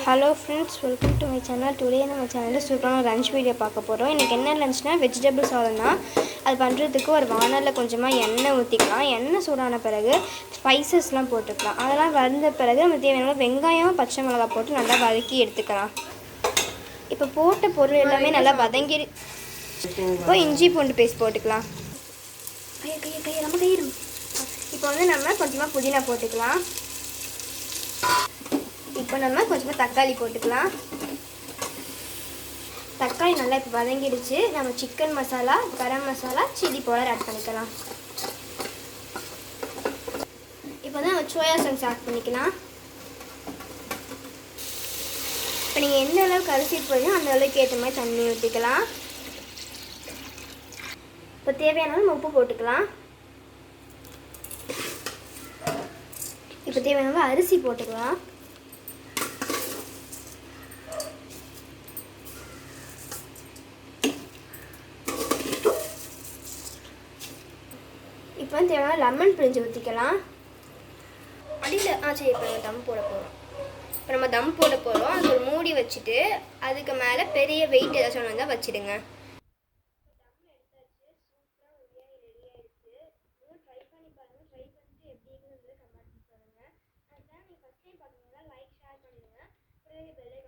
Hello friends, welcome to my channel. Today நம்ம சேனலில் சூப்பரான லஞ்ச் வீடியோ பார்க்க போகிறோம். இன்றைக்கி என்ன லஞ்ச்னால் வெஜிடபிள் சாதம் தான். அது பண்ணுறதுக்கு ஒரு வானலில் கொஞ்சமாக எண்ணெய் ஊற்றிக்கலாம். எண்ணெய் சூடான பிறகு ஸ்பைசஸ்லாம் போட்டுக்கலாம். அதெல்லாம் வந்த பிறகு நம்ம தேவையான வெங்காயம், பச்சை மிளகா போட்டு நல்லா வதக்கி எடுத்துக்கலாம். இப்போ போட்ட பொருள் எல்லாமே நல்லா வதங்கி, இப்போ இஞ்சி பூண்டு பேஸ்ட் போட்டுக்கலாம். இப்போ வந்து நம்ம கொஞ்சமாக புதினா போட்டுக்கலாம். இப்போ நம்ம கொஞ்சமாக தக்காளி போட்டுக்கலாம். தக்காளி நல்லா இப்போ வதங்கிடுச்சு. நம்ம chicken masala, garam masala, chilli powder add பண்ணிக்கலாம். இப்போ தான் நம்ம சோயா சாஸ் ஆட் பண்ணிக்கலாம். இப்போ நீங்கள் எந்த அளவுக்கு அரிசி போடுறீங்களோ அந்த அளவுக்கு ஏற்ற மாதிரி தண்ணி ஊற்றிக்கலாம். இப்போ தேவையான அளவு உப்பு போட்டுக்கலாம். இப்போ தேவையான அளவு அரிசி போட்டுக்கலாம். இப்போ வந்து தேவையான லெமன் பிழிஞ்சு ஊற்றிக்கலாம். அடியில் சரி, இப்போ நம்ம தம் போட போகிறோம். அதுக்கு ஒரு மூடி வச்சுட்டு அதுக்கு மேலே பெரிய வெயிட் ஏதாச்சும் ஒன்று வந்தால் வச்சுடுங்க. ட்ரை பண்ணி பாருங்கள். ட்ரை பண்ணிட்டு எப்படி இருக்குன்னு கமெண்ட் பண்ணுங்கள். அதுதான் நீங்கள் ஃபஸ்ட் டைம் பார்க்குறீங்களா, லைக் ஷேர் பண்ணிடுங்க. பிறகு பெல்